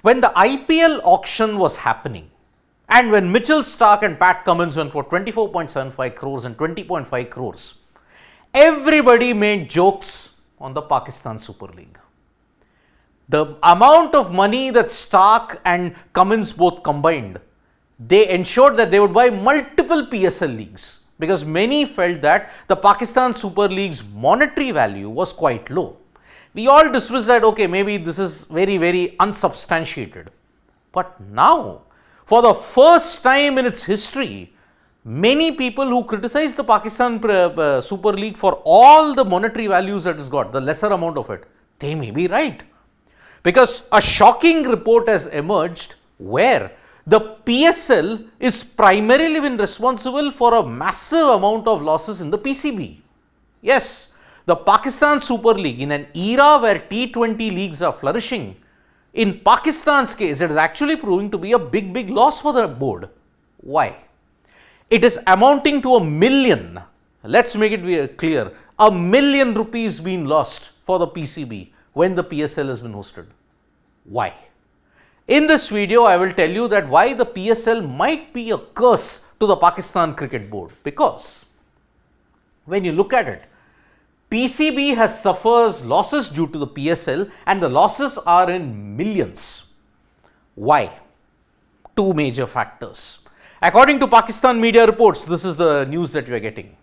When the IPL auction was happening, and when Mitchell Stark and Pat Cummins went for 24.75 crores and 20.5 crores, everybody made jokes on the Pakistan Super League. The amount of money that Stark and Cummins both combined, they ensured that they would buy multiple PSL leagues, because many felt that the Pakistan Super League's monetary value was quite low. We all dismissed that, okay, maybe this is very, very unsubstantiated. But now, for the first time in its history, many people who criticize the Pakistan Super League for all the monetary values that it's got, the lesser amount of it, they may be right. Because a shocking report has emerged where the PSL is primarily been responsible for a massive amount of losses in the PCB. Yes, the Pakistan Super League, in an era where T20 leagues are flourishing, in Pakistan's case, it is actually proving to be a big loss for the board. Why? It is amounting to $1 million. Let's make it clear. $1 million rupees being lost for the PCB when the PSL has been hosted. Why? In this video, I will tell you that why the PSL might be a curse to the Pakistan Cricket Board. Because when you look at it, PCB has suffers losses due to the PSL, and the losses are in millions. Why? Two major factors. According to Pakistan media reports, this is the news that we are getting.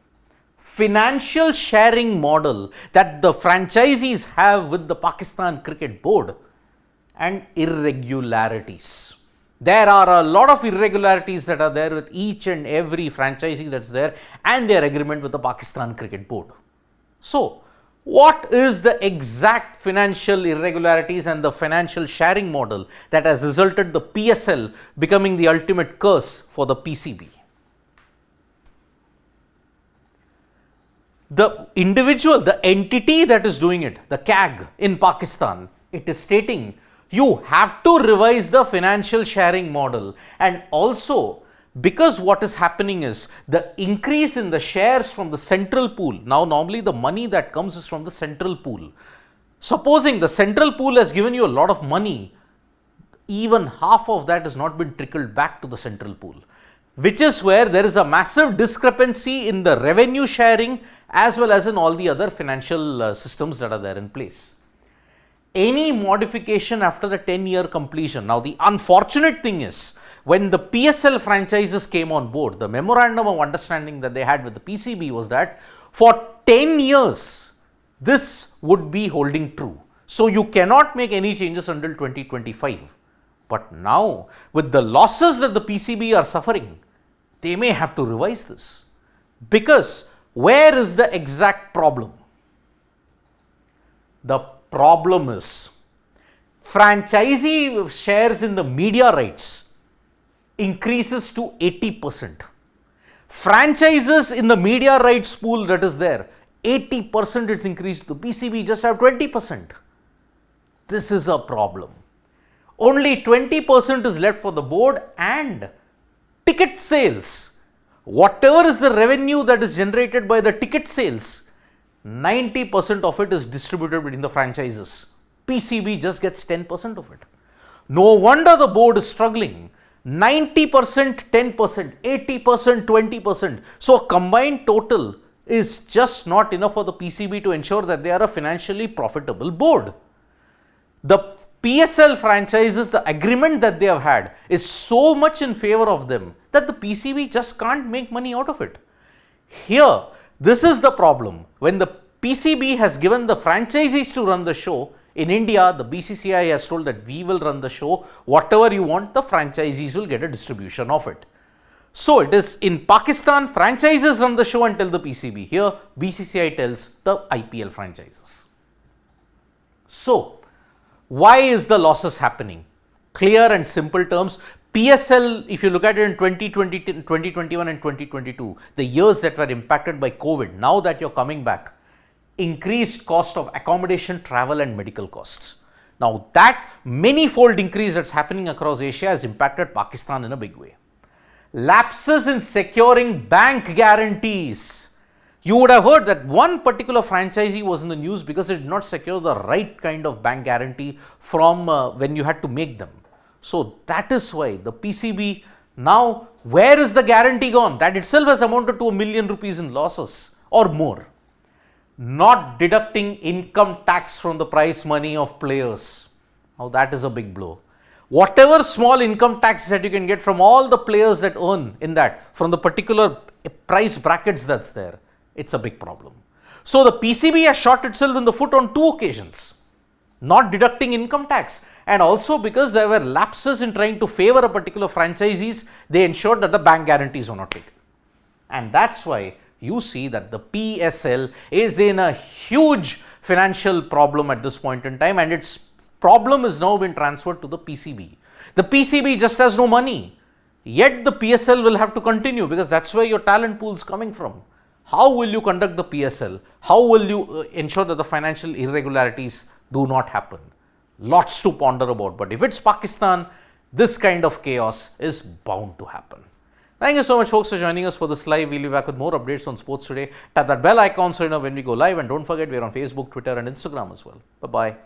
Financial sharing model that the franchisees have with the Pakistan Cricket Board and irregularities. There are a lot of irregularities that are there with each and every franchisee that's there and their agreement with the Pakistan Cricket Board. So, what is the exact financial irregularities and the financial sharing model that has resulted the PSL becoming the ultimate curse for the PCB? The individual, the entity that is doing it, the CAG in Pakistan, it is stating you have to revise the financial sharing model, and also because what is happening is the increase in the shares from the central pool. Now, normally the money that comes is from the central pool. Supposing the central pool has given you a lot of money, even half of that has not been trickled back to the central pool, which is where there is a massive discrepancy in the revenue sharing as well as in all the other financial systems that are there in place. Any modification after the 10-year completion. Now, the unfortunate thing is, when the PSL franchises came on board, the memorandum of understanding that they had with the PCB was that for 10 years, this would be holding true. So, you cannot make any changes until 2025. But now, with the losses that the PCB are suffering, they may have to revise this. Because where is the exact problem? The problem is franchisee shares in the media rights increases to 80%. Franchises in the media rights pool that is there, 80% it's increased. The PCB just have 20%. This is a problem. Only 20% is left for the board, and ticket sales. Whatever is the revenue that is generated by the ticket sales, 90% of it is distributed between the franchises. PCB just gets 10% of it. No wonder the board is struggling. 90%, 10%, 80%, 20%. So, a combined total is just not enough for the PCB to ensure that they are a financially profitable board. The PSL franchises, the agreement that they have had is so much in favor of them that the PCB just can't make money out of it. Here, this is the problem. When the PCB has given the franchisees to run the show, in India, the BCCI has told that we will run the show, whatever you want, the franchisees will get a distribution of it. So, it is in Pakistan, franchises run the show and tell the PCB. Here, BCCI tells the IPL franchises. So, why is the losses happening? Clear and simple terms. PSL, if you look at it in 2020, 2021 and 2022, the years that were impacted by COVID, now that you're coming back, increased cost of accommodation, travel and medical costs. Now, that many-fold increase that's happening across Asia has impacted Pakistan in a big way. Lapses in securing bank guarantees. You would have heard that one particular franchisee was in the news because it did not secure the right kind of bank guarantee from when you had to make them. So that is why the PCB now, where is the guarantee gone? That itself has amounted to ₹1,000,000 in losses or more. Not deducting income tax from the prize money of players. Now that is a big blow. Whatever small income tax that you can get from all the players that earn in that, from the particular price brackets that's there, it's a big problem. So the PCB has shot itself in the foot on 2 occasions, not deducting income tax, and also because there were lapses in trying to favor a particular franchisees, they ensured that the bank guarantees were not taken. And that's why you see that the PSL is in a huge financial problem at this point in time, and its problem is now been transferred to the PCB. The PCB just has no money, yet the PSL will have to continue because that's where your talent pool is coming from. How will you conduct the PSL? How will you ensure that the financial irregularities do not happen? Lots to ponder about, but if it's Pakistan, this kind of chaos is bound to happen. Thank you so much, folks, for joining us for this live. We'll be back with more updates on sports today. Tap that bell icon so you know when we go live, and don't forget we're on Facebook, Twitter and Instagram as well. Bye-bye.